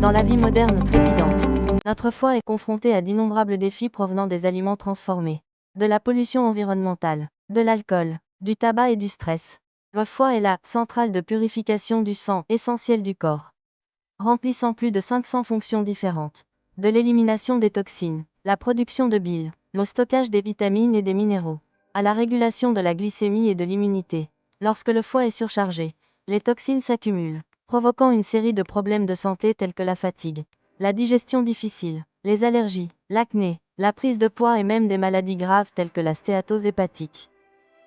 Dans la vie moderne trépidante, notre foie est confronté à d'innombrables défis provenant des aliments transformés, de la pollution environnementale, de l'alcool, du tabac et du stress. Le foie est la centrale de purification du sang, essentielle du corps, remplissant plus de 500 fonctions différentes, de l'élimination des toxines, la production de bile, le stockage des vitamines et des minéraux, à la régulation de la glycémie et de l'immunité. Lorsque le foie est surchargé, les toxines s'accumulent, provoquant une série de problèmes de santé tels que la fatigue, la digestion difficile, les allergies, l'acné, la prise de poids et même des maladies graves telles que la stéatose hépatique,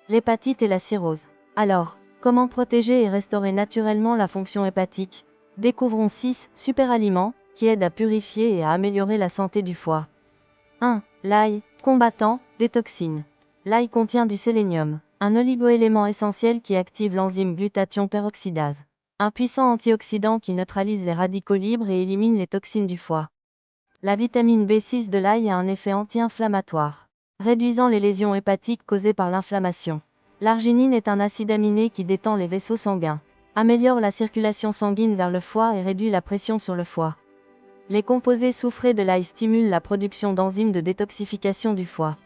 l'hépatite et la cirrhose. Alors, comment protéger et restaurer naturellement la fonction hépatique? Découvrons 6 super-aliments qui aident à purifier et à améliorer la santé du foie. 1. L'ail, combattant des toxines. L'ail contient du sélénium, un oligoélément essentiel qui active l'enzyme glutathion peroxydase, un puissant antioxydant qui neutralise les radicaux libres et élimine les toxines du foie. La vitamine B6 de l'ail a un effet anti-inflammatoire, réduisant les lésions hépatiques causées par l'inflammation. L'arginine est un acide aminé qui détend les vaisseaux sanguins, améliore la circulation sanguine vers le foie et réduit la pression sur le foie. Les composés soufrés de l'ail stimulent la production d'enzymes de détoxification du foie,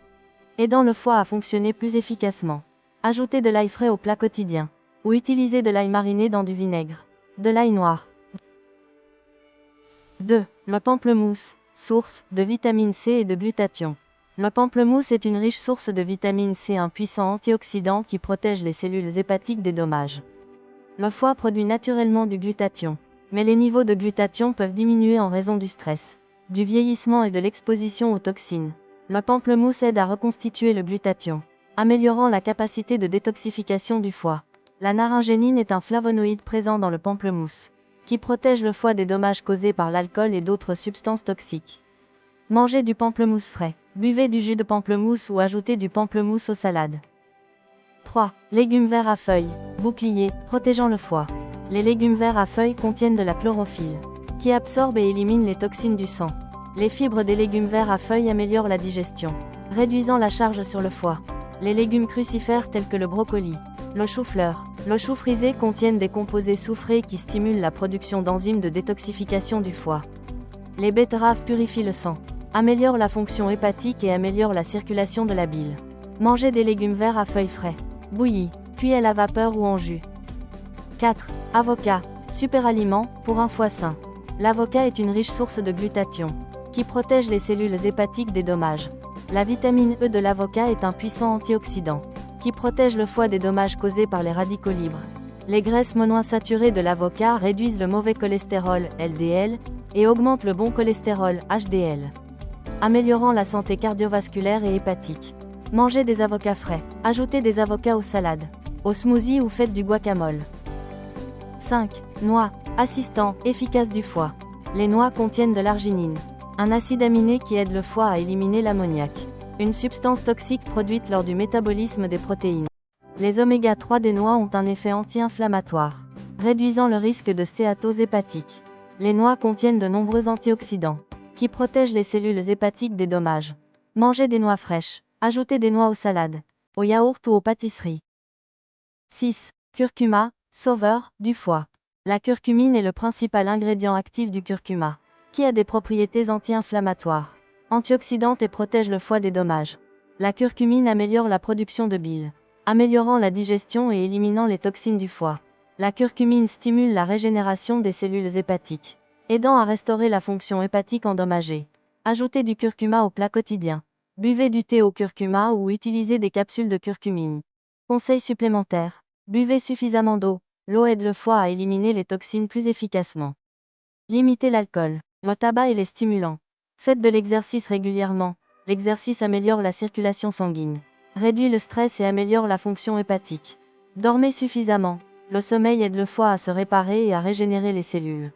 aidant le foie à fonctionner plus efficacement. Ajoutez de l'ail frais au plat quotidien, ou utilisez de l'ail mariné dans du vinaigre. De l'ail noir. 2. Le pamplemousse, source de vitamine C et de glutathion. Le pamplemousse est une riche source de vitamine C, un puissant antioxydant qui protège les cellules hépatiques des dommages. Le foie produit naturellement du glutathion, mais les niveaux de glutathion peuvent diminuer en raison du stress, du vieillissement et de l'exposition aux toxines. Le pamplemousse aide à reconstituer le glutathion, améliorant la capacité de détoxification du foie. La naringénine est un flavonoïde présent dans le pamplemousse, qui protège le foie des dommages causés par l'alcool et d'autres substances toxiques. Mangez du pamplemousse frais, buvez du jus de pamplemousse ou ajoutez du pamplemousse aux salades. 3. Légumes verts à feuilles, bouclier, protégeant le foie. Les légumes verts à feuilles contiennent de la chlorophylle, qui absorbe et élimine les toxines du sang. Les fibres des légumes verts à feuilles améliorent la digestion, réduisant la charge sur le foie. Les légumes crucifères tels que le brocoli, le chou-fleur, le chou frisé contiennent des composés soufrés qui stimulent la production d'enzymes de détoxification du foie. Les betteraves purifient le sang, améliorent la fonction hépatique et améliorent la circulation de la bile. Mangez des légumes verts à feuilles frais, bouillis, cuits à la vapeur ou en jus. 4. Avocat, super aliment pour un foie sain. L'avocat est une riche source de glutathion, qui protège les cellules hépatiques des dommages. La vitamine E de l'avocat est un puissant antioxydant, qui protège le foie des dommages causés par les radicaux libres. Les graisses monoinsaturées de l'avocat réduisent le mauvais cholestérol, LDL, et augmentent le bon cholestérol, HDL, améliorant la santé cardiovasculaire et hépatique. Mangez des avocats frais, ajoutez des avocats aux salades, aux smoothies ou faites du guacamole. 5. Noix, assistant efficace du foie. Les noix contiennent de l'arginine, un acide aminé qui aide le foie à éliminer l'ammoniac, une substance toxique produite lors du métabolisme des protéines. Les oméga 3 des noix ont un effet anti-inflammatoire, réduisant le risque de stéatose hépatique. Les noix contiennent de nombreux antioxydants, qui protègent les cellules hépatiques des dommages. Mangez des noix fraîches, ajoutez des noix aux salades, aux yaourts ou aux pâtisseries. 6. Curcuma, sauveur du foie. La curcumine est le principal ingrédient actif du curcuma, qui a des propriétés anti-inflammatoires, antioxydantes et protège le foie des dommages. La curcumine améliore la production de bile, améliorant la digestion et éliminant les toxines du foie. La curcumine stimule la régénération des cellules hépatiques, aidant à restaurer la fonction hépatique endommagée. Ajoutez du curcuma au plat quotidien. Buvez du thé au curcuma ou utilisez des capsules de curcumine. Conseil supplémentaire. Buvez suffisamment d'eau. L'eau aide le foie à éliminer les toxines plus efficacement. Limitez l'alcool, le tabac et les stimulants. Faites de l'exercice régulièrement. L'exercice améliore la circulation sanguine, réduit le stress et améliore la fonction hépatique. Dormez suffisamment. Le sommeil aide le foie à se réparer et à régénérer les cellules.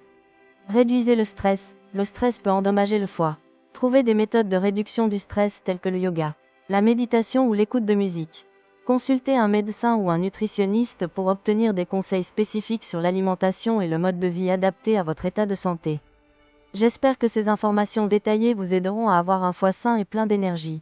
Réduisez le stress. Le stress peut endommager le foie. Trouvez des méthodes de réduction du stress telles que le yoga, la méditation ou l'écoute de musique. Consultez un médecin ou un nutritionniste pour obtenir des conseils spécifiques sur l'alimentation et le mode de vie adapté à votre état de santé. J'espère que ces informations détaillées vous aideront à avoir un foie sain et plein d'énergie.